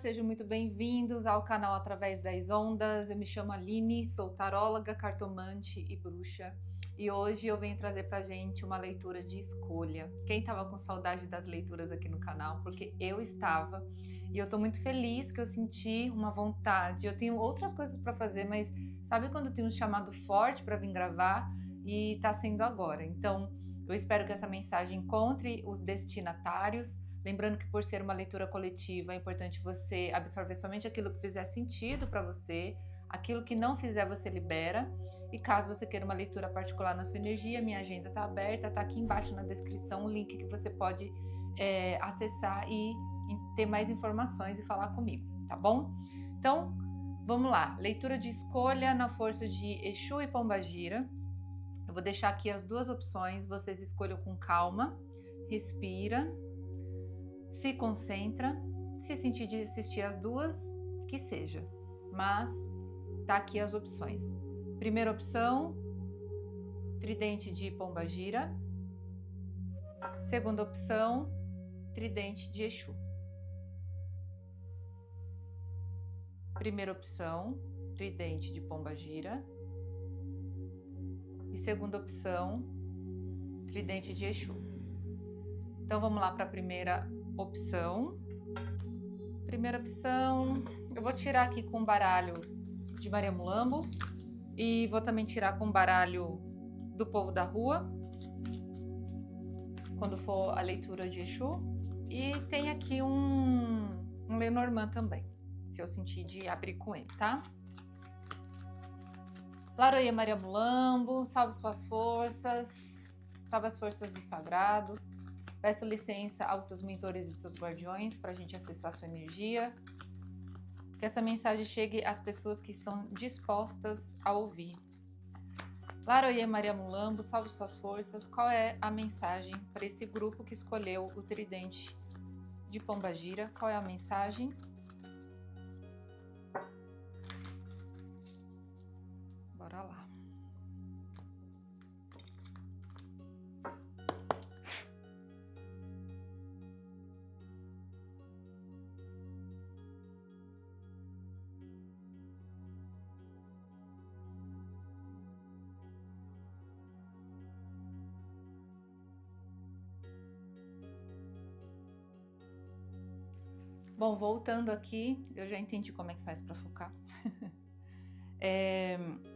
sejam muito bem-vindos ao canal Através das Ondas. Eu me chamo Aline, sou taróloga, cartomante e bruxa. E hoje eu venho trazer pra gente uma leitura de escolha. Quem estava com saudade das leituras aqui no canal? Porque eu estava. E eu tô muito feliz que eu senti uma vontade. Eu tenho outras coisas para fazer, mas sabe quando tem um chamado forte para vir gravar? E tá sendo agora. Então, eu espero que essa mensagem encontre os destinatários. Lembrando que por ser uma leitura coletiva, é importante você absorver somente aquilo que fizer sentido para você, aquilo que não fizer você libera. E caso você queira uma leitura particular na sua energia, minha agenda está aberta, está aqui embaixo na descrição o link que você pode acessar e ter mais informações e falar comigo, tá bom? Então, vamos lá. Leitura de escolha na força de Exu e Pombagira. Eu vou deixar aqui as duas opções, vocês escolham com calma, respira. Se concentra, se sentir de assistir as duas, que seja. Mas tá aqui as opções. Primeira opção, tridente de Pombagira. Segunda opção, tridente de Exu. Primeira opção, tridente de Pombagira. E segunda opção, tridente de Exu. Então vamos lá para a primeira opção. Primeira opção, eu vou tirar aqui com o baralho de Maria Mulambo e vou também tirar com o baralho do povo da rua, quando for a leitura de Exu. E tem aqui um Lenormand também, se eu sentir de abrir com ele, tá? Laroia Maria Mulambo, salve suas forças, salve as forças do sagrado. Peço licença aos seus mentores e seus guardiões para a gente acessar sua energia. Que essa mensagem chegue às pessoas que estão dispostas a ouvir. Laroie Maria Mulambo, salve suas forças. Qual é a mensagem para esse grupo que escolheu o tridente de Pombagira? Qual é a mensagem? Bora lá. Bom, voltando aqui, eu já entendi como é que faz para focar.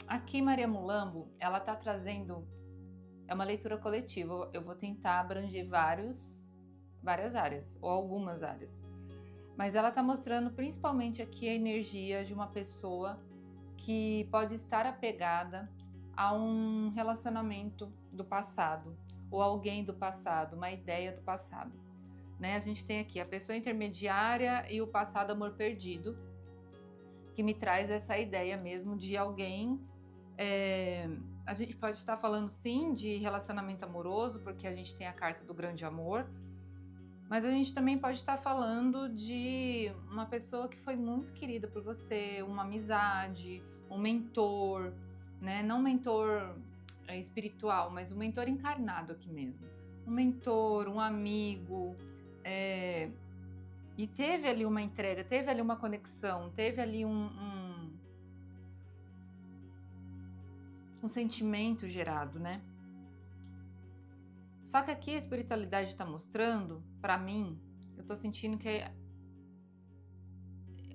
Aqui Maria Mulambo, ela tá trazendo, é uma leitura coletiva, eu vou tentar abranger várias áreas, ou algumas áreas. Mas ela tá mostrando principalmente aqui a energia de uma pessoa que pode estar apegada a um relacionamento do passado, ou alguém do passado, uma ideia do passado. Né? A gente tem aqui a pessoa intermediária e o passado amor perdido, que me traz essa ideia mesmo de alguém. A gente pode estar falando sim de relacionamento amoroso, porque a gente tem a carta do grande amor, mas a gente também pode estar falando de uma pessoa que foi muito querida por você, uma amizade, um mentor, né? Não um mentor espiritual, mas um mentor encarnado aqui mesmo. Um mentor, um amigo. E teve ali uma entrega, teve ali uma conexão, teve ali um sentimento gerado, né? Só que aqui a espiritualidade está mostrando, para mim, eu tô sentindo que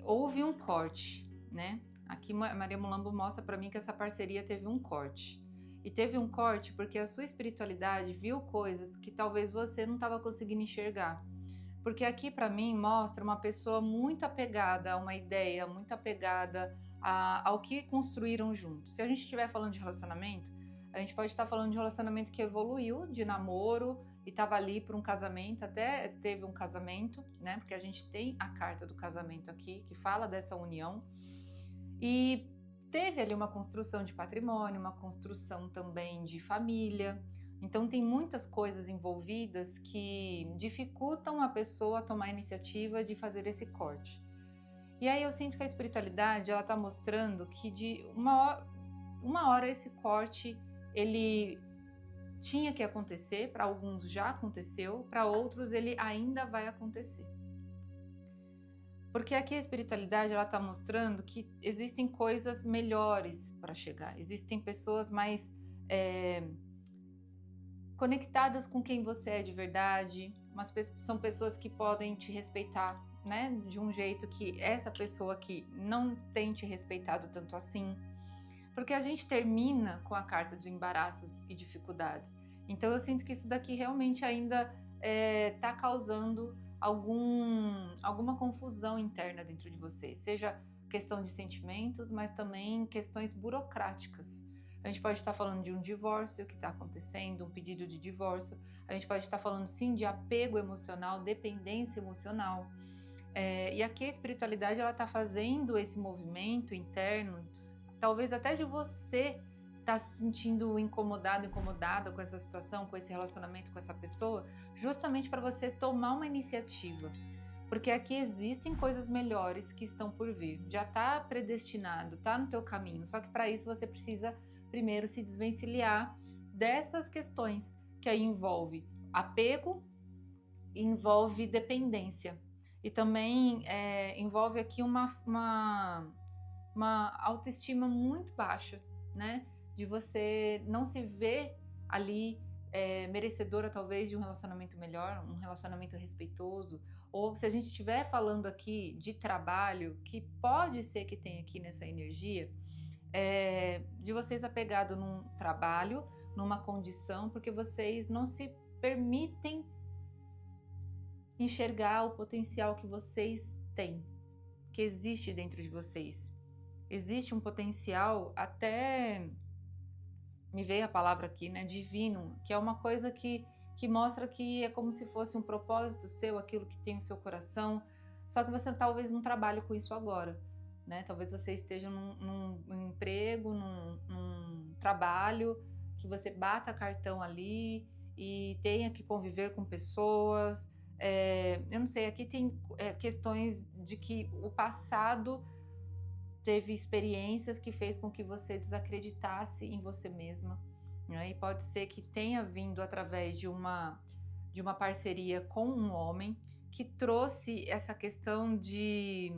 houve um corte, né? Aqui Maria Mulambo mostra para mim que essa parceria teve um corte. E teve um corte porque a sua espiritualidade viu coisas que talvez você não estava conseguindo enxergar. Porque aqui para mim mostra uma pessoa muito apegada a uma ideia, muito apegada ao que construíram juntos. Se a gente estiver falando de relacionamento, a gente pode estar falando de um relacionamento que evoluiu de namoro e estava ali para um casamento, até teve um casamento, né? Porque a gente tem a carta do casamento aqui, que fala dessa união. E teve ali uma construção de patrimônio, uma construção também de família. Então tem muitas coisas envolvidas que dificultam a pessoa a tomar a iniciativa de fazer esse corte. E aí eu sinto que a espiritualidade, ela tá mostrando que de uma hora esse corte, ele tinha que acontecer, para alguns já aconteceu, para outros ele ainda vai acontecer. Porque aqui a espiritualidade, ela tá mostrando que existem coisas melhores para chegar. Existem pessoas mais conectadas com quem você é de verdade. São pessoas que podem te respeitar, né? De um jeito que essa pessoa aqui não tem te respeitado tanto assim. Porque a gente termina com a carta de embaraços e dificuldades. Então eu sinto que isso daqui realmente ainda tá causando alguma confusão interna dentro de você, seja questão de sentimentos, mas também questões burocráticas. A gente pode estar falando de um divórcio que está acontecendo, um pedido de divórcio. A gente pode estar falando, sim, de apego emocional, dependência emocional. E aqui a espiritualidade, ela está fazendo esse movimento interno, talvez até de você estar se sentindo incomodado, incomodada com essa situação, com esse relacionamento com essa pessoa, justamente para você tomar uma iniciativa. Porque aqui existem coisas melhores que estão por vir. Já está predestinado, está no teu caminho. Só que para isso você precisa primeiro se desvencilhar dessas questões que aí envolve apego, envolve dependência. E também envolve aqui uma autoestima muito baixa, né? De você não se ver ali merecedora talvez de um relacionamento melhor, um relacionamento respeitoso. Ou se a gente estiver falando aqui de trabalho, que pode ser que tenha aqui nessa energia, de vocês apegado num trabalho, numa condição, porque vocês não se permitem enxergar o potencial que vocês têm, que existe dentro de vocês. Existe um potencial, até me veio a palavra aqui, né, divino, que é uma coisa que mostra que é como se fosse um propósito seu, aquilo que tem o seu coração, só que você talvez não trabalhe com isso agora, né? Talvez você esteja num emprego, num trabalho, que você bata cartão ali e tenha que conviver com pessoas. Eu não sei, aqui tem questões de que o passado teve experiências que fez com que você desacreditasse em você mesma, né? E pode ser que tenha vindo através de uma parceria com um homem que trouxe essa questão de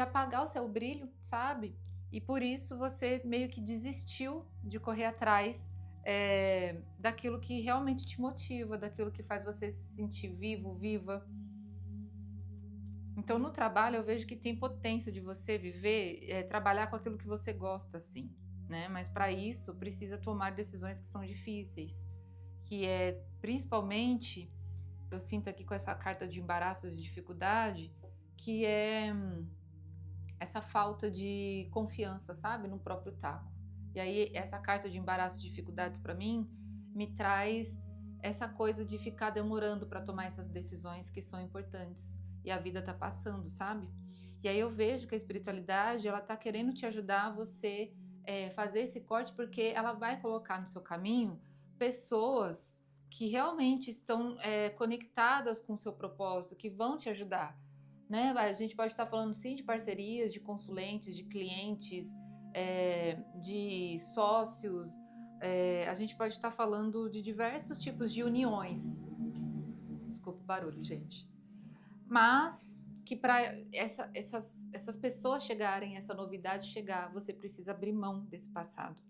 apagar o seu brilho, sabe? E por isso você meio que desistiu de correr atrás daquilo que realmente te motiva, daquilo que faz você se sentir vivo, viva. Então, no trabalho, eu vejo que tem potência de você viver, trabalhar com aquilo que você gosta, assim, né? Mas para isso, precisa tomar decisões que são difíceis, que principalmente, eu sinto aqui com essa carta de embaraços e dificuldade, que é essa falta de confiança, sabe? No próprio taco. E aí, essa carta de embaraços e dificuldades, para mim, me traz essa coisa de ficar demorando para tomar essas decisões que são importantes. E a vida tá passando, sabe? E aí eu vejo que a espiritualidade, ela tá querendo te ajudar a você fazer esse corte, porque ela vai colocar no seu caminho pessoas que realmente estão conectadas com o seu propósito, que vão te ajudar, né? A gente pode estar falando sim de parcerias, de consulentes, de clientes, de sócios, a gente pode estar falando de diversos tipos de uniões. Desculpa o barulho, gente. Mas que para essas pessoas chegarem, essa novidade chegar, você precisa abrir mão desse passado,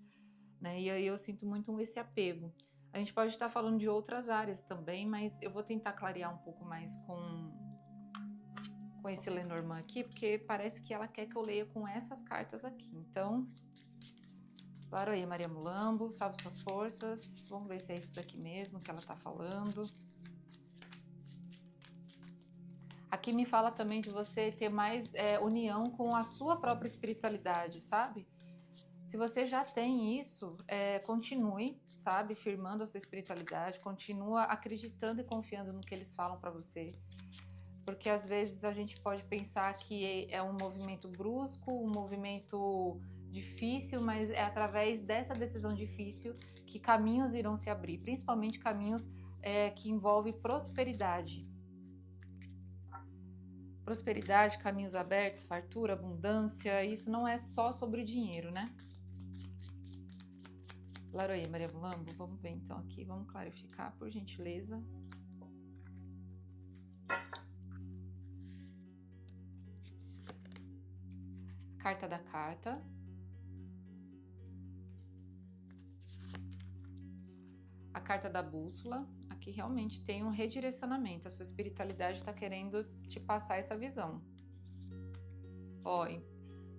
né? E aí eu sinto muito esse apego. A gente pode estar falando de outras áreas também, mas eu vou tentar clarear um pouco mais com esse Lenormand aqui, porque parece que ela quer que eu leia com essas cartas aqui. Então, claro aí, Maria Mulambo, salve suas forças. Vamos ver se é isso daqui mesmo que ela tá falando. Aqui me fala também de você ter mais união com a sua própria espiritualidade, sabe? Se você já tem isso, continue, sabe? Firmando a sua espiritualidade, continua acreditando e confiando no que eles falam para você. Porque às vezes a gente pode pensar que é um movimento brusco, um movimento difícil, mas é através dessa decisão difícil que caminhos irão se abrir, principalmente caminhos que envolvem prosperidade. Prosperidade, caminhos abertos, fartura, abundância, isso não é só sobre o dinheiro, né? Laroia, Maria Mulambo, vamos ver então aqui, vamos clarificar, por gentileza. carta da carta, a carta da bússola. Aqui realmente tem um redirecionamento, a sua espiritualidade está querendo te passar essa visão. Ó,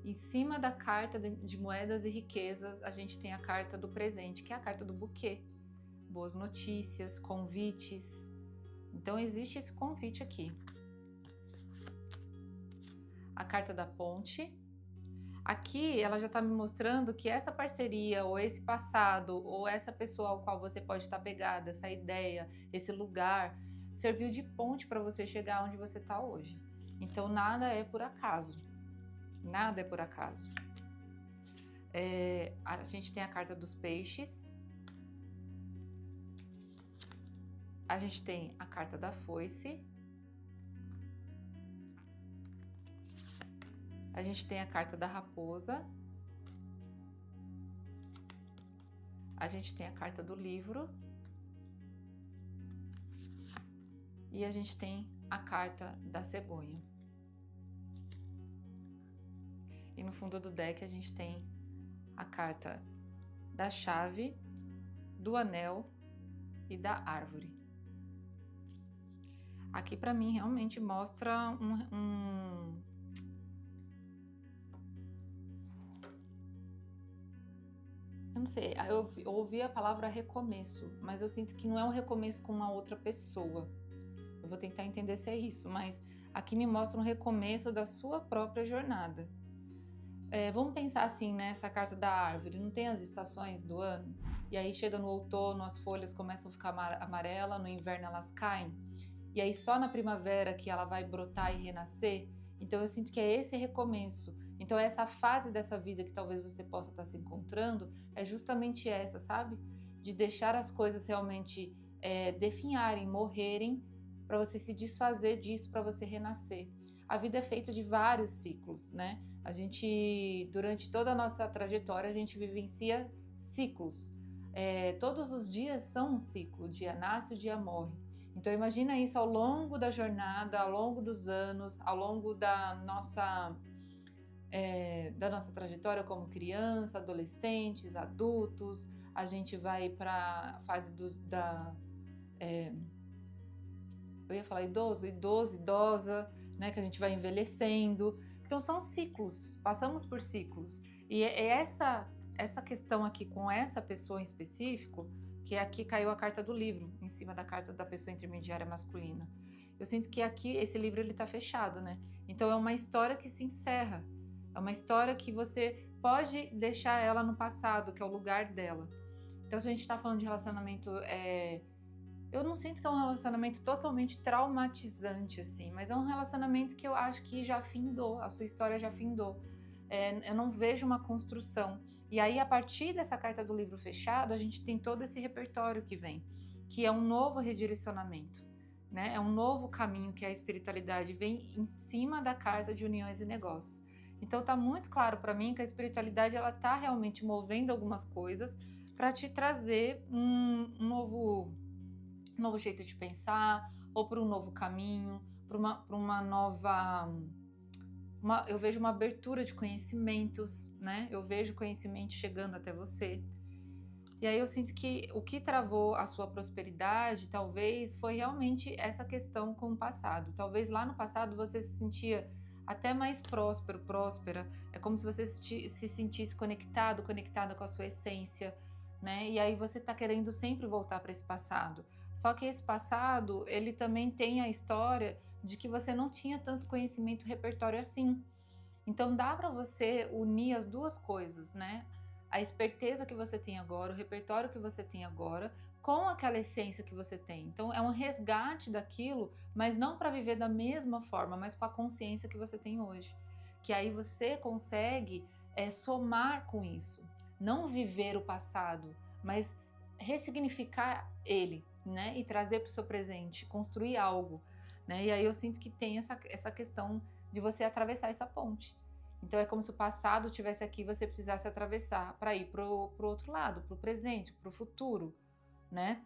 em cima da carta de moedas e riquezas, a gente tem a carta do presente, que é a carta do buquê. Boas notícias, convites. Então existe esse convite aqui. A carta da ponte. Aqui ela já está me mostrando que essa parceria, ou esse passado, ou essa pessoa ao qual você pode estar pegada, essa ideia, esse lugar, serviu de ponte para você chegar onde você está hoje. Então nada é por acaso. Nada é por acaso. A gente tem a carta dos peixes. A gente tem a carta da foice. A gente tem a carta da raposa. A gente tem a carta do livro. E a gente tem a carta da cegonha. E no fundo do deck a gente tem a carta da chave, do anel e da árvore. Aqui para mim realmente mostra eu não sei, eu ouvi a palavra recomeço, mas eu sinto que não é um recomeço com uma outra pessoa. Eu vou tentar entender se é isso, mas aqui me mostra um recomeço da sua própria jornada. Vamos pensar assim, né? Essa carta da árvore, não tem as estações do ano? E aí chega no outono, as folhas começam a ficar amarelas, no inverno elas caem. E aí só na primavera que ela vai brotar e renascer. Então eu sinto que é esse recomeço. Então essa fase dessa vida que talvez você possa estar se encontrando é justamente essa, sabe? De deixar as coisas realmente definharem, morrerem, para você se desfazer disso, para você renascer. A vida é feita de vários ciclos, né? A gente, durante toda a nossa trajetória, a gente vivencia ciclos. Todos os dias são um ciclo, o dia nasce, o dia morre. Então imagina isso ao longo da jornada, ao longo dos anos, ao longo da nossa trajetória como criança, adolescentes, adultos. A gente vai para a fase eu ia falar idoso, idosa, né, que a gente vai envelhecendo. Então são ciclos, passamos por ciclos. E é essa questão aqui com essa pessoa em específico, que aqui caiu a carta do livro, em cima da carta da pessoa intermediária masculina. Eu sinto que aqui, esse livro, ele tá fechado, né? Então é uma história que se encerra. É uma história que você pode deixar ela no passado, que é o lugar dela. Então se a gente tá falando de relacionamento... Eu não sinto que é um relacionamento totalmente traumatizante, assim, mas é um relacionamento que eu acho que já findou, a sua história já findou. Eu não vejo uma construção. E aí, a partir dessa carta do livro fechado, a gente tem todo esse repertório que vem, que é um novo redirecionamento, né? É um novo caminho que a espiritualidade vem em cima da carta de uniões e negócios. Então, tá muito claro para mim que a espiritualidade, ela tá realmente movendo algumas coisas para te trazer um novo jeito de pensar, ou para um novo caminho, para uma nova... eu vejo uma abertura de conhecimentos, né? Eu vejo conhecimento chegando até você. E aí eu sinto que o que travou a sua prosperidade, talvez, foi realmente essa questão com o passado. Talvez lá no passado você se sentia até mais próspera. É como se você se sentisse conectada com a sua essência, né? E aí você está querendo sempre voltar para esse passado. Só que esse passado, ele também tem a história de que você não tinha tanto conhecimento, repertório assim. Então dá para você unir as duas coisas, né? A esperteza que você tem agora, o repertório que você tem agora, com aquela essência que você tem. Então é um resgate daquilo, mas não para viver da mesma forma, mas com a consciência que você tem hoje. Que aí você consegue somar com isso. Não viver o passado, mas ressignificar ele, né? E trazer para o seu presente, construir algo, né? E aí eu sinto que tem essa questão de você atravessar essa ponte. Então é como se o passado estivesse aqui e você precisasse atravessar para ir pro outro lado, pro presente, pro futuro, né?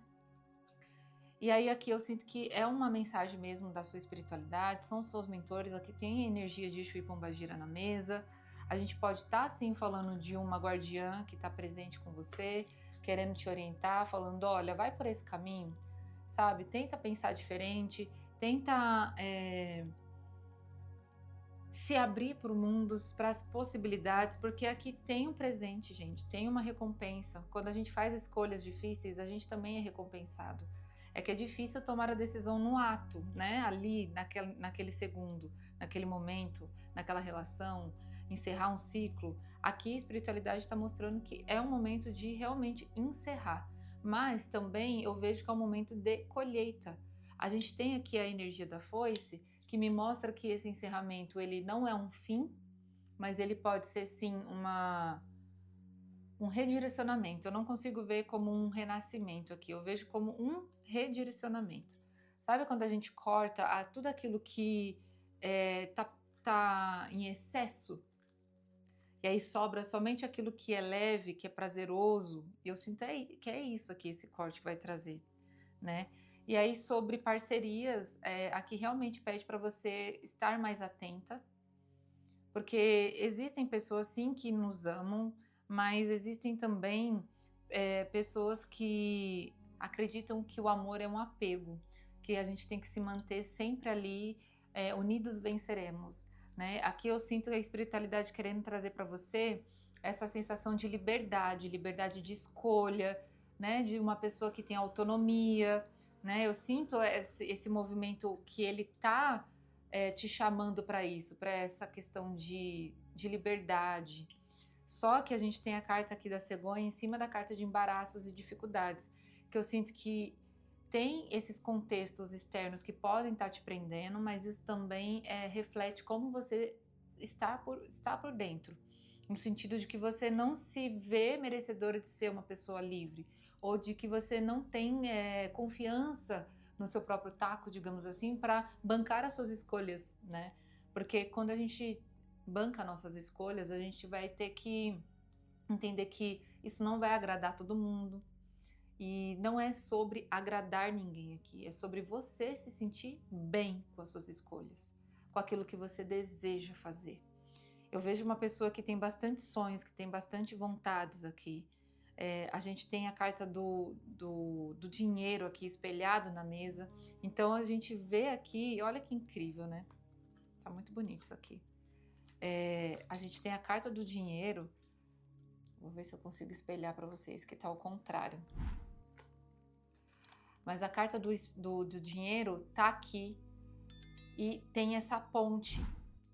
E aí aqui eu sinto que é uma mensagem mesmo da sua espiritualidade, são os seus mentores, aqui tem a energia de Exu e Pombagira na mesa, A gente pode estar sim falando de uma guardiã que está presente com você, querendo te orientar, falando, olha, vai por esse caminho, sabe? Tenta pensar diferente, tenta se abrir para o mundo, para as possibilidades, porque aqui tem um presente, gente, tem uma recompensa. Quando a gente faz escolhas difíceis, a gente também é recompensado. É que é difícil tomar a decisão no ato, né? Ali, naquele segundo, naquele momento, naquela relação, encerrar um ciclo. Aqui a espiritualidade está mostrando que é um momento de realmente encerrar. Mas também eu vejo que é um momento de colheita. A gente tem aqui a energia da foice, que me mostra que esse encerramento ele não é um fim, mas ele pode ser sim um redirecionamento. Eu não consigo ver como um renascimento aqui, eu vejo como um redirecionamento. Sabe quando a gente corta tudo aquilo que tá em excesso? E aí sobra somente aquilo que é leve, que é prazeroso. E eu sinto que é isso aqui, esse corte que vai trazer, né? E aí sobre parcerias, aqui realmente pede para você estar mais atenta, porque existem pessoas sim que nos amam, mas existem também pessoas que acreditam que o amor é um apego, que a gente tem que se manter sempre ali, unidos venceremos, né? Aqui eu sinto a espiritualidade querendo trazer para você essa sensação de liberdade, liberdade de escolha, né? De uma pessoa que tem autonomia, né? Eu sinto esse movimento que ele tá te chamando para isso, para essa questão de liberdade. Só que a gente tem a carta aqui da cegonha em cima da carta de embaraços e dificuldades, que eu sinto que tem esses contextos externos que podem estar te prendendo, mas isso também reflete como você está por dentro, no sentido de que você não se vê merecedora de ser uma pessoa livre, ou de que você não tem confiança no seu próprio taco, digamos assim, para bancar as suas escolhas, né? Porque quando a gente banca nossas escolhas, a gente vai ter que entender que isso não vai agradar todo mundo. E não é sobre agradar ninguém aqui, é sobre você se sentir bem com as suas escolhas, com aquilo que você deseja fazer. Eu vejo uma pessoa que tem bastante sonhos, que tem bastante vontades aqui. A gente tem a carta do dinheiro aqui espelhado na mesa. Então a gente vê aqui, olha que incrível, né? Tá muito bonito isso aqui. A gente tem a carta do dinheiro. Vou ver se eu consigo espelhar para vocês, que tá ao contrário. Mas a carta do dinheiro tá aqui e tem essa ponte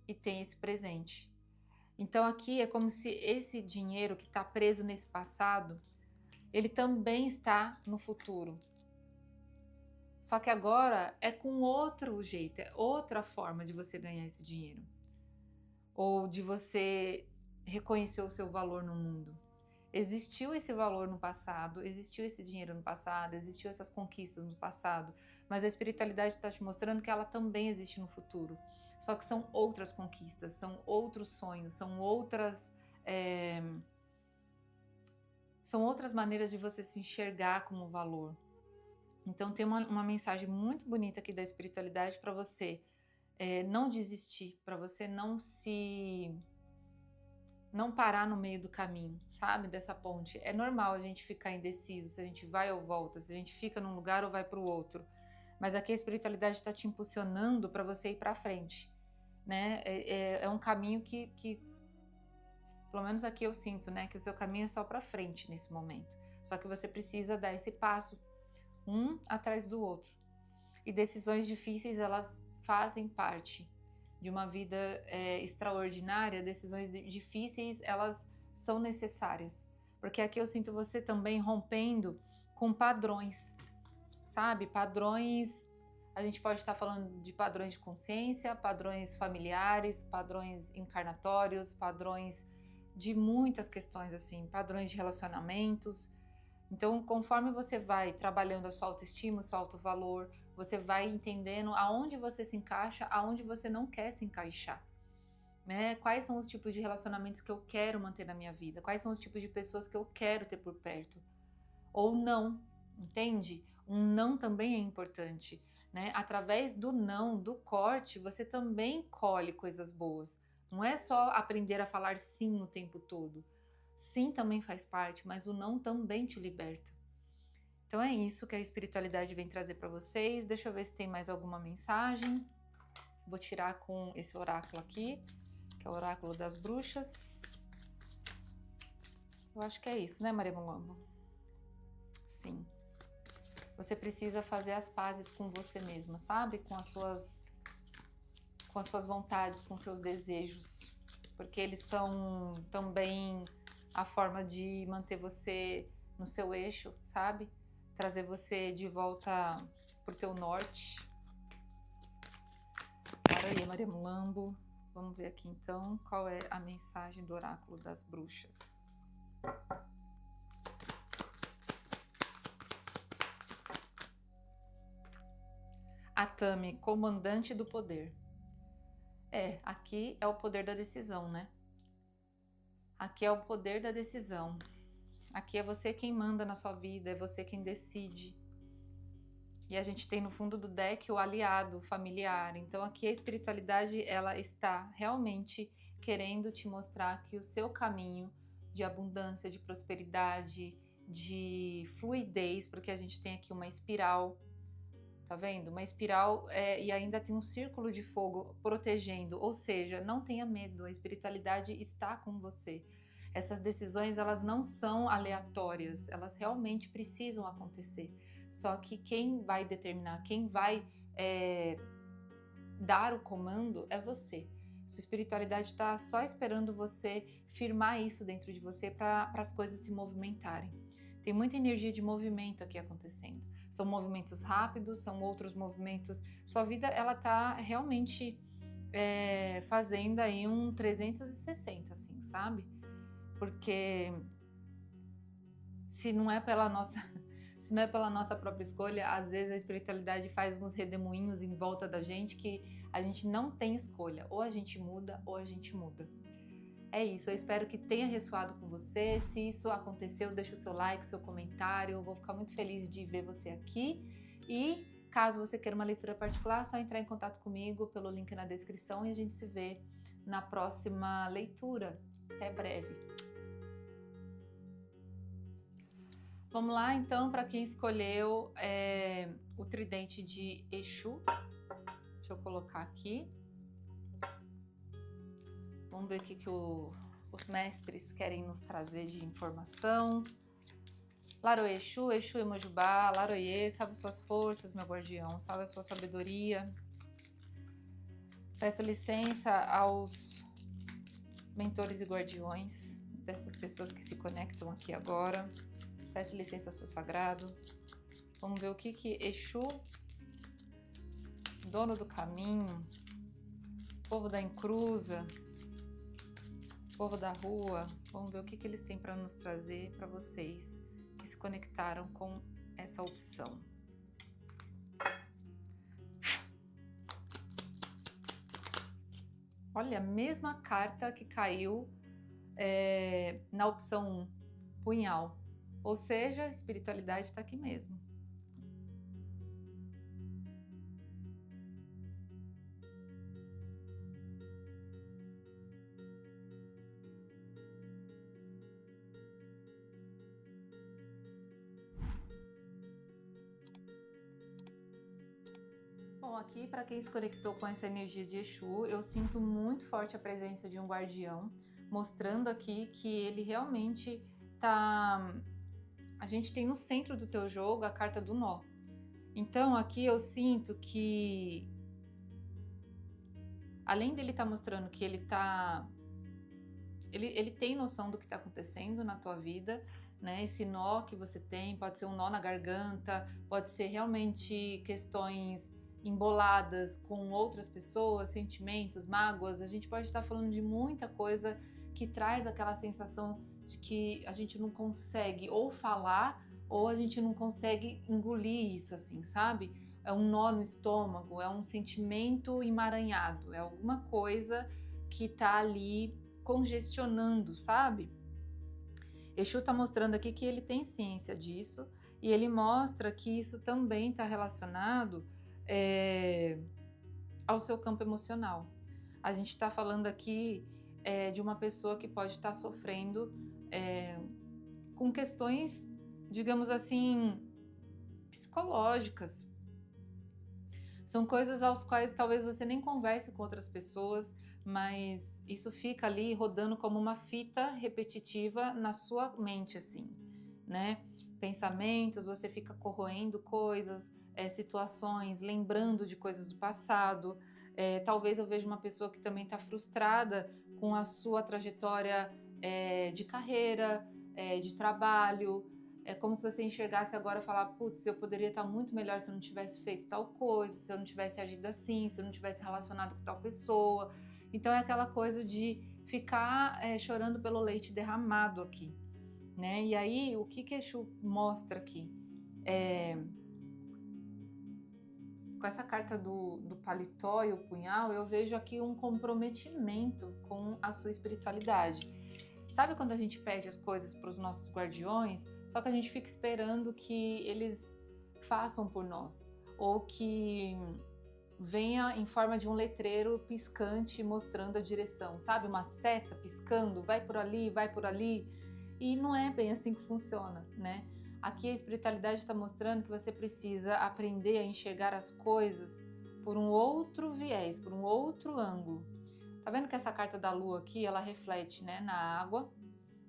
e tem esse presente. Então aqui é como se esse dinheiro que está preso nesse passado, ele também está no futuro. Só que agora é com outro jeito, é outra forma de você ganhar esse dinheiro. Ou de você reconhecer o seu valor no mundo. Existiu esse valor no passado, existiu esse dinheiro no passado, existiu essas conquistas no passado, mas a espiritualidade está te mostrando que ela também existe no futuro. Só que são outras conquistas, são outros sonhos, são outras maneiras de você se enxergar como valor. Então tem uma mensagem muito bonita aqui da espiritualidade para você não desistir, para você não parar no meio do caminho, sabe? Dessa ponte. É normal a gente ficar indeciso, se a gente vai ou volta, se a gente fica num lugar ou vai para o outro. Mas aqui a espiritualidade está te impulsionando para você ir para frente, né? É um caminho que, pelo menos aqui eu sinto, né? Que o seu caminho é só para frente nesse momento. Só que você precisa dar esse passo, um atrás do outro. E decisões difíceis, elas fazem parte de uma vida extraordinária. Decisões difíceis, elas são necessárias. Porque aqui eu sinto você também rompendo com padrões, sabe? Padrões, a gente pode estar falando de padrões de consciência, padrões familiares, padrões encarnatórios, padrões de muitas questões assim, padrões de relacionamentos. Então, conforme você vai trabalhando a sua autoestima, o seu autovalor, você vai entendendo aonde você se encaixa, aonde você não quer se encaixar, né? Quais são os tipos de relacionamentos que eu quero manter na minha vida? Quais são os tipos de pessoas que eu quero ter por perto? Ou não, entende? Um não também é importante, né? Através do não, do corte, você também colhe coisas boas. Não é só aprender a falar sim o tempo todo. Sim também faz parte, mas o não também te liberta. Então é isso que a espiritualidade vem trazer para vocês. Deixa eu ver se tem mais alguma mensagem. Vou tirar com esse oráculo aqui, que é o oráculo das bruxas. Eu acho que é isso, né, Maria Mulambo? Sim. Você precisa fazer as pazes com você mesma, sabe? Com as suas vontades, com seus desejos. Porque eles são também a forma de manter você no seu eixo, sabe? Trazer você de volta pro teu norte. Para aí, Maria Mulambo. Vamos ver aqui então qual é a mensagem do oráculo das bruxas. Atami, comandante do poder. Aqui é o poder da decisão, né? Aqui é o poder da decisão. Aqui é você quem manda na sua vida, é você quem decide. E a gente tem no fundo do deck o aliado familiar. Então aqui a espiritualidade, ela está realmente querendo te mostrar que o seu caminho de abundância, de prosperidade, de fluidez, porque a gente tem aqui uma espiral, tá vendo? Uma espiral e ainda tem um círculo de fogo protegendo, ou seja, não tenha medo, a espiritualidade está com você. Essas decisões, elas não são aleatórias, elas realmente precisam acontecer. Só que quem vai determinar, quem vai dar o comando é você. Sua espiritualidade está só esperando você firmar isso dentro de você para as coisas se movimentarem. Tem muita energia de movimento aqui acontecendo. São movimentos rápidos, são outros movimentos. Sua vida, ela tá realmente fazendo aí um 360, assim, sabe? Porque se não é pela nossa própria escolha, às vezes a espiritualidade faz uns redemoinhos em volta da gente que a gente não tem escolha. Ou a gente muda, ou a gente muda. É isso, eu espero que tenha ressoado com você. Se isso aconteceu, deixa o seu like, seu comentário. Eu vou ficar muito feliz de ver você aqui. E caso você queira uma leitura particular, é só entrar em contato comigo pelo link na descrição e a gente se vê na próxima leitura. Até breve. Vamos lá, então, para quem escolheu o tridente de Exu. Deixa eu colocar aqui. Vamos ver o que os mestres querem nos trazer de informação. Laroê Exu, Exu Emojubá, Laroê, salve suas forças, meu guardião, salve a sua sabedoria. Peço licença aos mentores e guardiões dessas pessoas que se conectam aqui agora. Peço licença ao seu sagrado. Vamos ver o que Exu, dono do caminho, povo da encruza, povo da rua, vamos ver o que eles têm para nos trazer para vocês que se conectaram com essa opção. Olha, a mesma carta que caiu na opção 1, punhal. Ou seja, a espiritualidade está aqui mesmo. Bom, aqui para quem se conectou com essa energia de Exu, eu sinto muito forte a presença de um guardião, mostrando aqui que ele realmente tá... A gente tem no centro do teu jogo a carta do nó. Então aqui eu sinto que, além dele estar mostrando que ele tem noção do que está acontecendo na tua vida, né? Esse nó que você tem pode ser um nó na garganta, pode ser realmente questões emboladas com outras pessoas, sentimentos, mágoas. A gente pode estar falando de muita coisa que traz aquela sensação de que a gente não consegue ou falar ou a gente não consegue engolir isso, assim, sabe? É um nó no estômago, é um sentimento emaranhado, é alguma coisa que tá ali congestionando, sabe? Exu tá mostrando aqui que ele tem ciência disso e ele mostra que isso também está relacionado ao seu campo emocional. A gente está falando aqui de uma pessoa que pode estar sofrendo com questões, digamos assim, psicológicas. São coisas aos quais talvez você nem converse com outras pessoas, mas isso fica ali rodando como uma fita repetitiva na sua mente, assim, né? Pensamentos, você fica corroendo coisas, situações, lembrando de coisas do passado. Talvez eu veja uma pessoa que também está frustrada com a sua trajetória de carreira, de trabalho. É como se você enxergasse agora e falar, putz, eu poderia estar muito melhor se eu não tivesse feito tal coisa, se eu não tivesse agido assim, se eu não tivesse relacionado com tal pessoa. Então é aquela coisa de ficar chorando pelo leite derramado aqui, né? E aí, o que Exu mostra aqui? Com essa carta do paletó e o punhal, eu vejo aqui um comprometimento com a sua espiritualidade. Sabe quando a gente pede as coisas para os nossos guardiões, só que a gente fica esperando que eles façam por nós, ou que venha em forma de um letreiro piscante mostrando a direção, sabe? Uma seta piscando, vai por ali, e não é bem assim que funciona, né? Aqui a espiritualidade está mostrando que você precisa aprender a enxergar as coisas por um outro viés, por um outro ângulo. Tá vendo que essa carta da lua aqui, ela reflete, né, na água,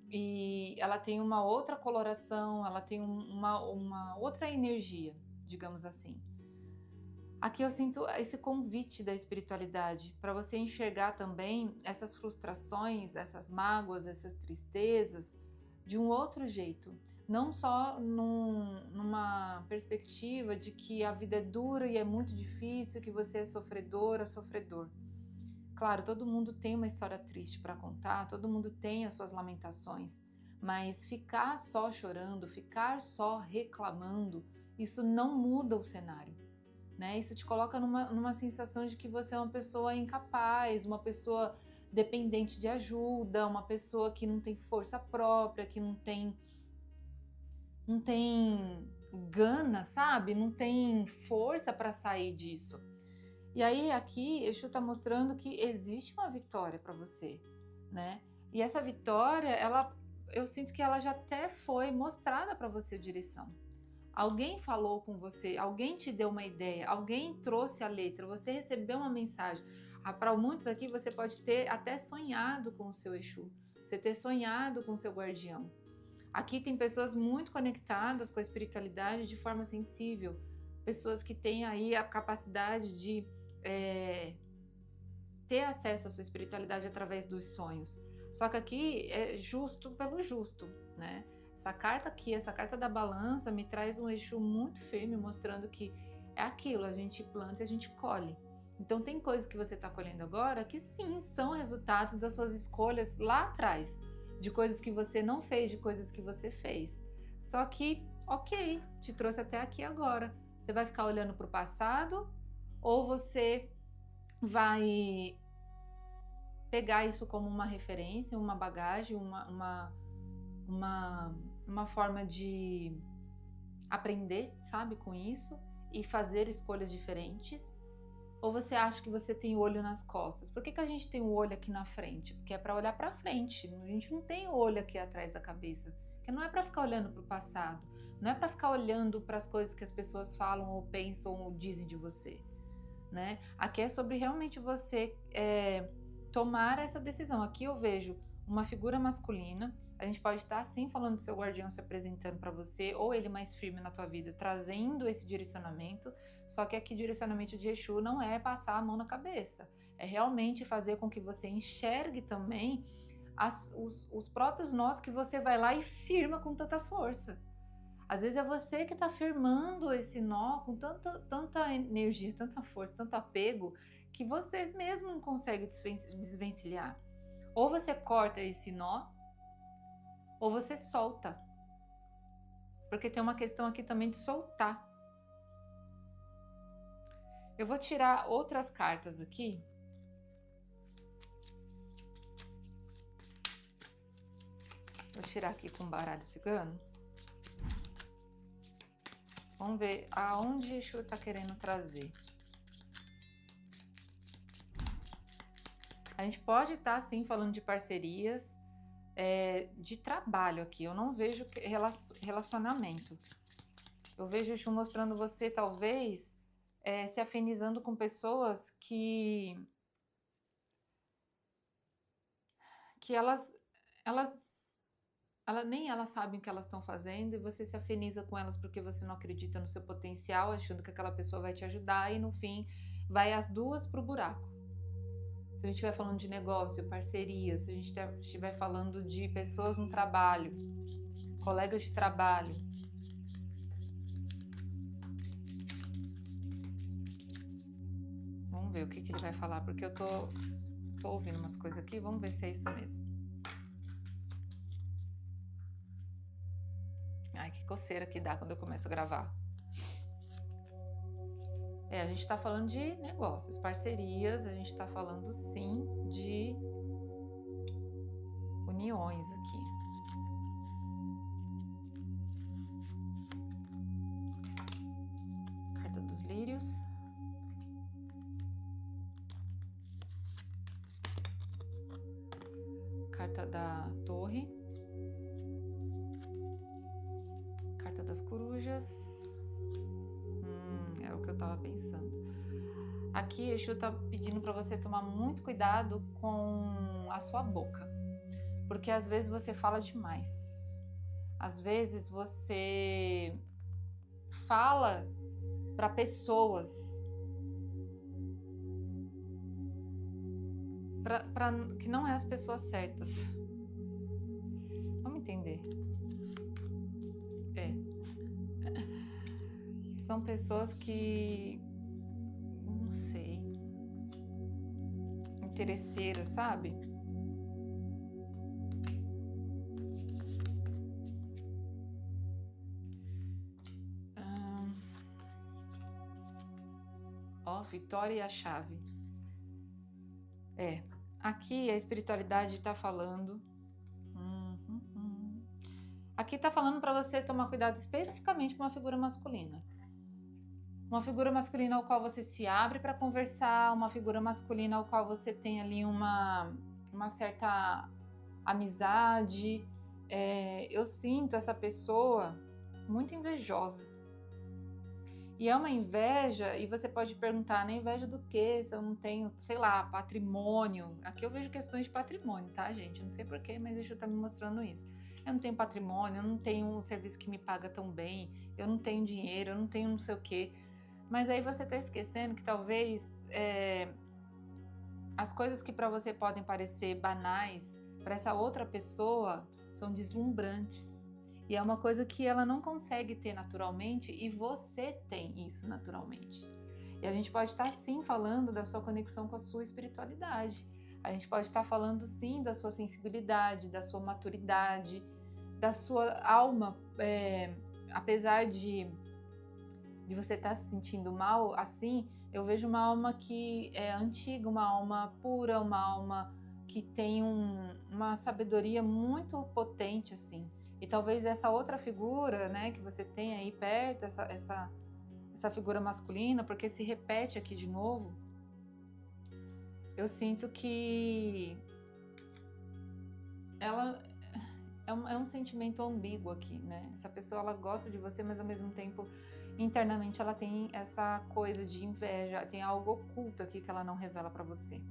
e ela tem uma outra coloração, ela tem uma outra energia, digamos assim. Aqui eu sinto esse convite da espiritualidade para você enxergar também essas frustrações, essas mágoas, essas tristezas de um outro jeito. Não só numa perspectiva de que a vida é dura e é muito difícil, que você é sofredora, sofredor. Claro, todo mundo tem uma história triste para contar, todo mundo tem as suas lamentações, mas ficar só chorando, ficar só reclamando, isso não muda o cenário, né? Isso te coloca numa sensação de que você é uma pessoa incapaz, uma pessoa dependente de ajuda, uma pessoa que não tem força própria, que não tem gana, sabe? Não tem força para sair disso. E aí aqui Exu está mostrando que existe uma vitória para você, né? E essa vitória, eu sinto que ela já até foi mostrada para você a direção. Alguém falou com você, alguém te deu uma ideia, alguém trouxe a letra, você recebeu uma mensagem. Para muitos aqui você pode ter até sonhado com o seu Exu, você ter sonhado com o seu guardião. Aqui tem pessoas muito conectadas com a espiritualidade de forma sensível, pessoas que têm aí a capacidade de ter acesso à sua espiritualidade através dos sonhos. Só que aqui é justo pelo justo, né? Essa carta aqui, essa carta da balança, me traz um Exu muito firme, mostrando que é aquilo, a gente planta e a gente colhe. Então tem coisas que você está colhendo agora que sim, são resultados das suas escolhas lá atrás, de coisas que você não fez, de coisas que você fez. Só que, ok, te trouxe até aqui agora. Você vai ficar olhando para o passado ou você vai pegar isso como uma referência, uma bagagem, uma forma de aprender, sabe, com isso e fazer escolhas diferentes? Ou você acha que você tem o olho nas costas? Por que a gente tem o olho aqui na frente? Porque é para olhar para frente. A gente não tem o olho aqui atrás da cabeça. Porque não é para ficar olhando para o passado. Não é para ficar olhando para as coisas que as pessoas falam ou pensam ou dizem de você, né? Aqui é sobre realmente você tomar essa decisão. Aqui eu vejo uma figura masculina. A gente pode estar sim falando do seu guardião se apresentando para você, ou ele mais firme na tua vida, trazendo esse direcionamento. Só que aqui direcionamento de Exu não é passar a mão na cabeça, é realmente fazer com que você enxergue também os próprios nós que você vai lá e firma com tanta força. Às vezes é você que está firmando esse nó com tanta energia, tanta força, tanto apego, que você mesmo não consegue desvencilhar. Ou você corta esse nó, ou você solta. Porque tem uma questão aqui também de soltar. Eu vou tirar outras cartas aqui. Vou tirar aqui com o baralho cigano. Vamos ver aonde Exu está querendo trazer. gente pode estar, sim, falando de parcerias, de trabalho aqui. Eu não vejo relacionamento. Eu vejo Exu mostrando você, talvez, se afinizando com pessoas que nem elas sabem o que elas estão fazendo e você se afiniza com elas porque você não acredita no seu potencial, achando que aquela pessoa vai te ajudar e no fim vai as duas pro buraco. Se a gente estiver falando de negócio, parceria, se a gente estiver falando de pessoas no trabalho, colegas de trabalho. Vamos ver o que ele vai falar, porque eu tô ouvindo umas coisas aqui, vamos ver se é isso mesmo. Ai, que coceira que dá quando eu começo a gravar. A gente tá falando de negócios, parcerias, a gente tá falando sim de uniões aqui. Carta dos lírios. Carta da torre. Carta das corujas. É o que eu tava pensando. Aqui, Exu tá pedindo para você tomar muito cuidado com a sua boca. Porque às vezes você fala demais. Às vezes você fala para pessoas que não é as pessoas certas. Vamos entender. São pessoas que, não sei, interesseiras, sabe? Vitória e a chave. Aqui a espiritualidade tá falando. Aqui tá falando para você tomar cuidado especificamente com uma figura masculina. Uma figura masculina ao qual você se abre para conversar, uma figura masculina ao qual você tem ali uma certa amizade. Eu sinto essa pessoa muito invejosa. E é uma inveja, e você pode perguntar, nem inveja do quê? Se eu não tenho, sei lá, patrimônio. Aqui eu vejo questões de patrimônio, tá, gente? Eu não sei porquê, mas deixa eu estar me mostrando isso. Eu não tenho patrimônio, eu não tenho um serviço que me paga tão bem, eu não tenho dinheiro, eu não tenho não sei o quê. Mas aí você tá esquecendo que talvez as coisas que para você podem parecer banais, para essa outra pessoa são deslumbrantes. E é uma coisa que ela não consegue ter naturalmente e você tem isso naturalmente. E a gente pode estar sim falando da sua conexão com a sua espiritualidade. A gente pode estar falando sim da sua sensibilidade, da sua maturidade, da sua alma, apesar de você estar se sentindo mal, assim, eu vejo uma alma que é antiga, uma alma pura, uma alma que tem uma sabedoria muito potente, assim. E talvez essa outra figura, né, que você tem aí perto, essa figura masculina, porque se repete aqui de novo, eu sinto que ela é um sentimento ambíguo aqui, né? Essa pessoa, ela gosta de você, mas ao mesmo tempo, internamente, ela tem essa coisa de inveja, tem algo oculto aqui que ela não revela para você.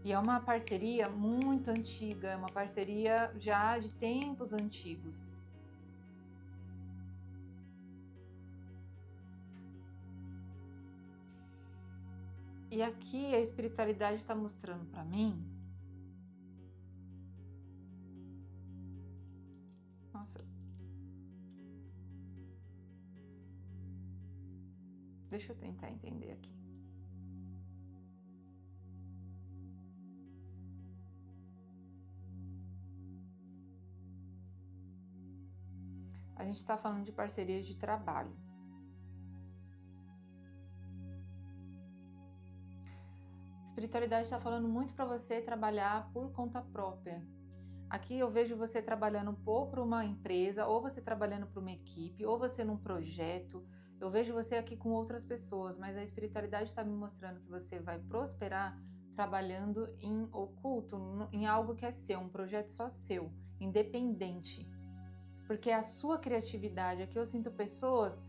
E é uma parceria muito antiga, é uma parceria já de tempos antigos. E aqui a espiritualidade está mostrando para mim. Nossa. Deixa eu tentar entender aqui. A gente está falando de parcerias de trabalho. A espiritualidade está falando muito para você trabalhar por conta própria. Aqui eu vejo você trabalhando ou para uma empresa, ou você trabalhando para uma equipe, ou você num projeto. Eu vejo você aqui com outras pessoas, mas a espiritualidade está me mostrando que você vai prosperar trabalhando em oculto, em algo que é seu, um projeto só seu, independente. Porque é a sua criatividade. Aqui eu sinto pessoas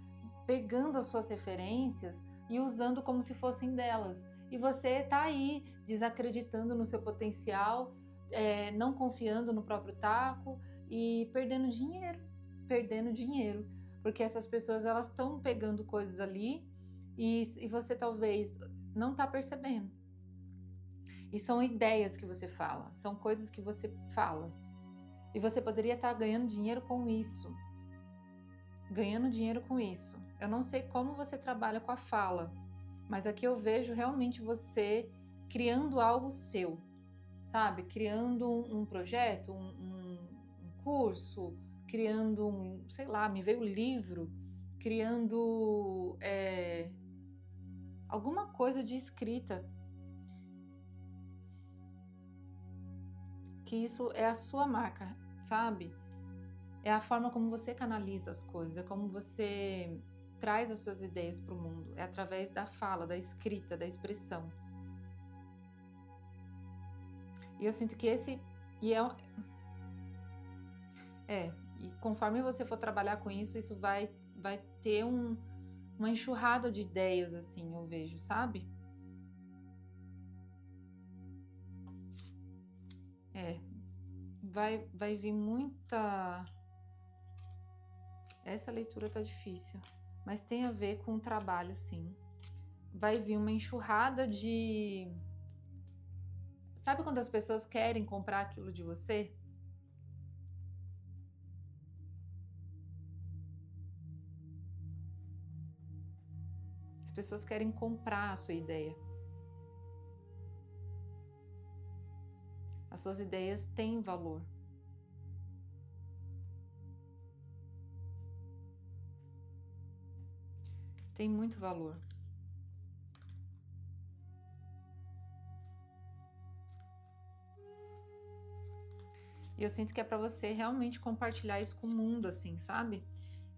pegando as suas referências e usando como se fossem delas. E você tá aí desacreditando no seu potencial, não confiando no próprio taco e perdendo dinheiro. Porque essas pessoas, elas estão pegando coisas ali e você talvez não está percebendo. E são ideias que você fala, são coisas que você fala. E você poderia estar ganhando dinheiro com isso. Ganhando dinheiro com isso. Eu não sei como você trabalha com a fala, mas aqui eu vejo realmente você criando algo seu, sabe? Criando um projeto, um curso, criando sei lá, me veio um livro, criando alguma coisa de escrita. Que isso é a sua marca, sabe? É a forma como você canaliza as coisas, é como você traz as suas ideias para o mundo. É através da fala, da escrita, da expressão. E eu sinto que esse... E conforme você for trabalhar com isso, isso vai ter uma enxurrada de ideias, assim, eu vejo, sabe? Vai vir muita... Essa leitura tá difícil, mas tem a ver com o trabalho, sim. Vai vir uma enxurrada de... Sabe quando as pessoas querem comprar aquilo de você? As pessoas querem comprar a sua ideia. As suas ideias têm valor. Tem muito valor. E eu sinto que é para você realmente compartilhar isso com o mundo, assim, sabe?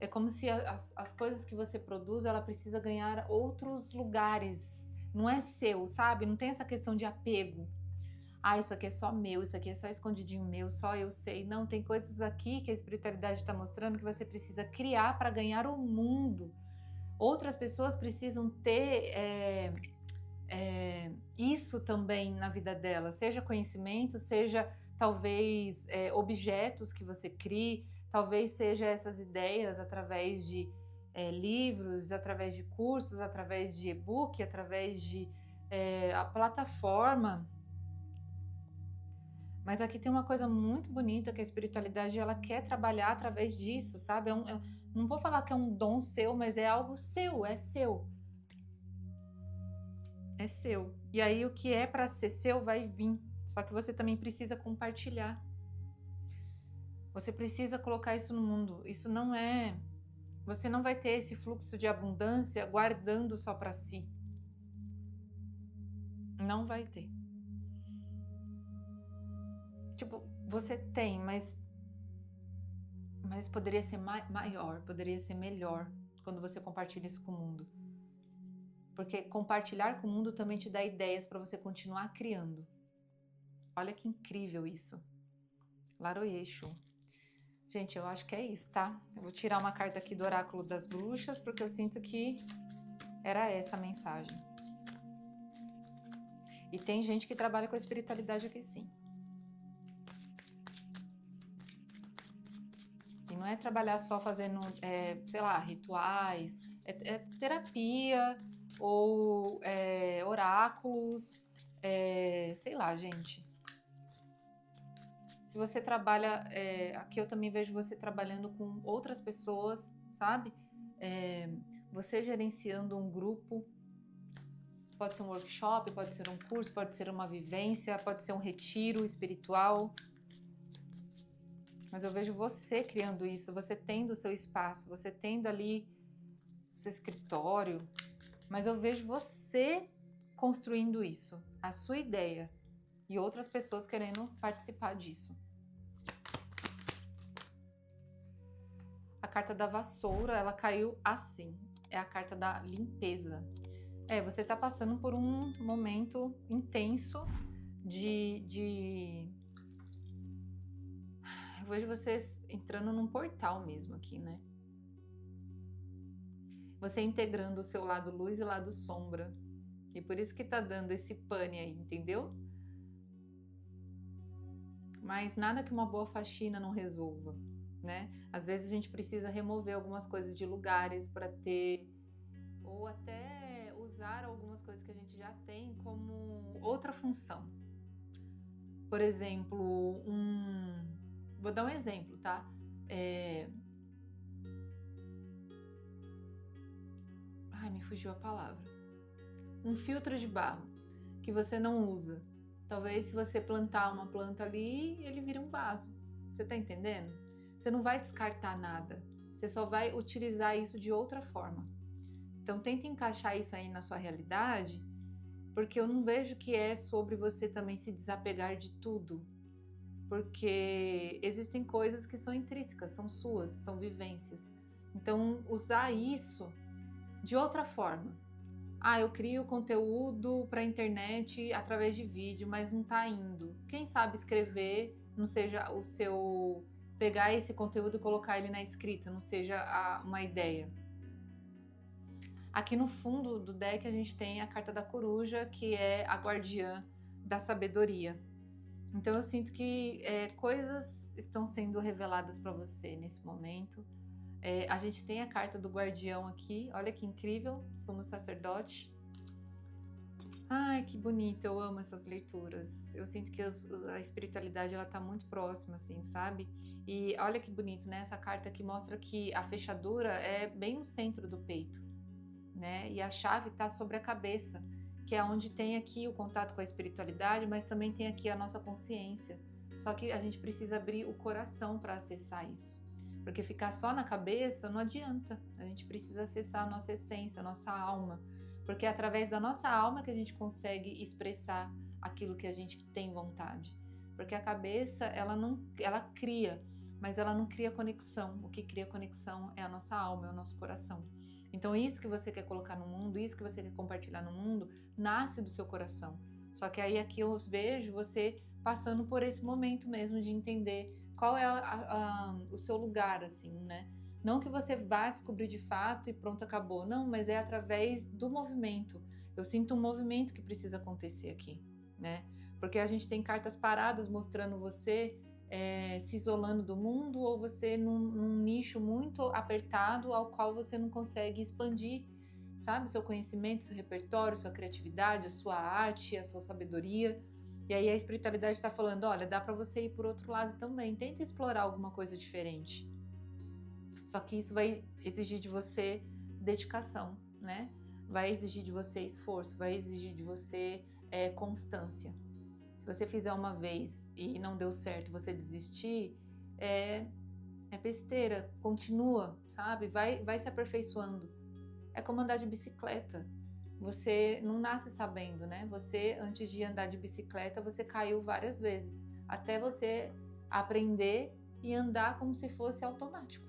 É como se as coisas que você produz, ela precisa ganhar outros lugares. Não é seu, sabe? Não tem essa questão de apego. Ah, isso aqui é só meu, isso aqui é só escondidinho meu, só eu sei. Não, tem coisas aqui que a espiritualidade está mostrando que você precisa criar para ganhar o mundo. Outras pessoas precisam ter isso também na vida delas, seja conhecimento, seja talvez objetos que você crie, talvez seja essas ideias através de livros, através de cursos, através de e-book, através de a plataforma. Mas aqui tem uma coisa muito bonita que a espiritualidade ela quer trabalhar através disso, sabe? Não vou falar que é um dom seu, mas é algo seu, é seu. É seu. E aí o que é para ser seu vai vir. Só que você também precisa compartilhar. Você precisa colocar isso no mundo. Isso não é... Você não vai ter esse fluxo de abundância guardando só para si. Não vai ter. Tipo, você tem, mas poderia ser maior, poderia ser melhor quando você compartilha isso com o mundo. Porque compartilhar com o mundo também te dá ideias para você continuar criando. Olha que incrível isso. Laroyeixo. Gente, eu acho que é isso, tá? Eu vou tirar uma carta aqui do Oráculo das Bruxas, porque eu sinto que era essa a mensagem. E tem gente que trabalha com a espiritualidade aqui sim. E não é trabalhar só fazendo, sei lá, rituais, é terapia ou oráculos, sei lá, gente. Se você trabalha, aqui eu também vejo você trabalhando com outras pessoas, sabe? Você gerenciando um grupo, pode ser um workshop, pode ser um curso, pode ser uma vivência, pode ser um retiro espiritual. Mas eu vejo você criando isso, você tendo o seu espaço, você tendo ali o seu escritório. Mas eu vejo você construindo isso, a sua ideia. E outras pessoas querendo participar disso. A carta da vassoura, ela caiu assim. É a carta da limpeza. Você tá passando por um momento intenso de... Eu vejo vocês entrando num portal mesmo aqui, né? Você integrando o seu lado luz e lado sombra. E por isso que tá dando esse pane aí, entendeu? Mas nada que uma boa faxina não resolva, né? Às vezes a gente precisa remover algumas coisas de lugares para ter, ou até usar algumas coisas que a gente já tem como outra função. Por exemplo, vou dar um exemplo, tá? Ai, me fugiu a palavra. Um filtro de barro que você não usa. Talvez se você plantar uma planta ali, ele vira um vaso. Você tá entendendo? Você não vai descartar nada. Você só vai utilizar isso de outra forma. Então tenta encaixar isso aí na sua realidade, porque eu não vejo que é sobre você também se desapegar de tudo. Porque existem coisas que são intrínsecas, são suas, são vivências. Então usar isso de outra forma. Eu crio conteúdo para a internet através de vídeo, mas não está indo. Quem sabe escrever não seja o seu... Pegar esse conteúdo e colocar ele na escrita, não seja uma ideia. Aqui no fundo do deck a gente tem a carta da coruja, que é a guardiã da sabedoria. Então eu sinto que coisas estão sendo reveladas para você nesse momento. A gente tem a carta do guardião aqui, olha que incrível, sumo sacerdote. Ai, que bonito, eu amo essas leituras. Eu sinto que a espiritualidade ela tá muito próxima, assim, sabe? E olha que bonito, né? Essa carta aqui mostra que a fechadura é bem no centro do peito, né? E a chave tá sobre a cabeça, que é onde tem aqui o contato com a espiritualidade, mas também tem aqui a nossa consciência. Só que a gente precisa abrir o coração para acessar isso. Porque ficar só na cabeça não adianta. A gente precisa acessar a nossa essência, a nossa alma. Porque é através da nossa alma que a gente consegue expressar aquilo que a gente tem vontade. Porque a cabeça, ela cria, mas ela não cria conexão. O que cria conexão é a nossa alma, é o nosso coração. Então isso que você quer colocar no mundo, isso que você quer compartilhar no mundo, nasce do seu coração. Só que aí aqui eu vejo você passando por esse momento mesmo de entender qual é o seu lugar, assim, né? Não que você vá descobrir de fato e pronto, acabou. Não, mas é através do movimento. Eu sinto um movimento que precisa acontecer aqui, né? Porque a gente tem cartas paradas mostrando você se isolando do mundo ou você num nicho muito apertado ao qual você não consegue expandir, sabe? Seu conhecimento, seu repertório, sua criatividade, a sua arte, a sua sabedoria. E aí a espiritualidade está falando, olha, dá para você ir por outro lado também. Tenta explorar alguma coisa diferente. Só que isso vai exigir de você dedicação, né? Vai exigir de você esforço, vai exigir de você constância. Se você fizer uma vez e não deu certo, você desistir, é besteira. Continua, sabe? Vai se aperfeiçoando. É como andar de bicicleta. Você não nasce sabendo, né? Você, antes de andar de bicicleta, você caiu várias vezes. Até você aprender e andar como se fosse automático.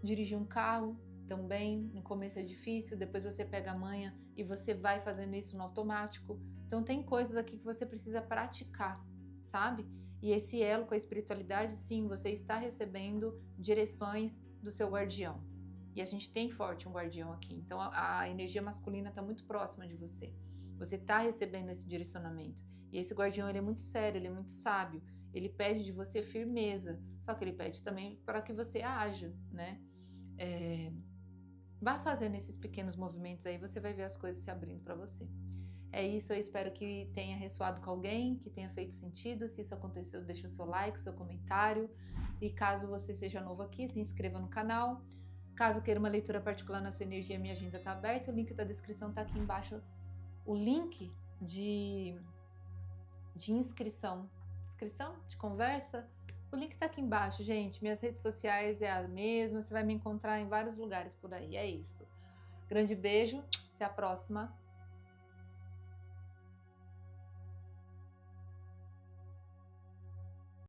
Dirigir um carro também, no começo é difícil, depois você pega a manha e você vai fazendo isso no automático. Então tem coisas aqui que você precisa praticar, sabe? E esse elo com a espiritualidade, sim, você está recebendo direções do seu guardião. E a gente tem forte um guardião aqui, então a energia masculina está muito próxima de você. Você está recebendo esse direcionamento. E esse guardião, ele é muito sério, ele é muito sábio. Ele pede de você firmeza, só que ele pede também para que você haja, né? Vá fazendo esses pequenos movimentos aí, você vai ver as coisas se abrindo para você. É isso, eu espero que tenha ressoado com alguém, que tenha feito sentido. Se isso aconteceu, deixa o seu like, seu comentário. E caso você seja novo aqui, se inscreva no canal. Caso queira uma leitura particular na sua energia, minha agenda está aberta. O link da descrição está aqui embaixo. O link de inscrição de conversa, o link tá aqui embaixo, gente. Minhas redes sociais é a mesma, você vai me encontrar em vários lugares por aí, é isso. Grande beijo, até a próxima.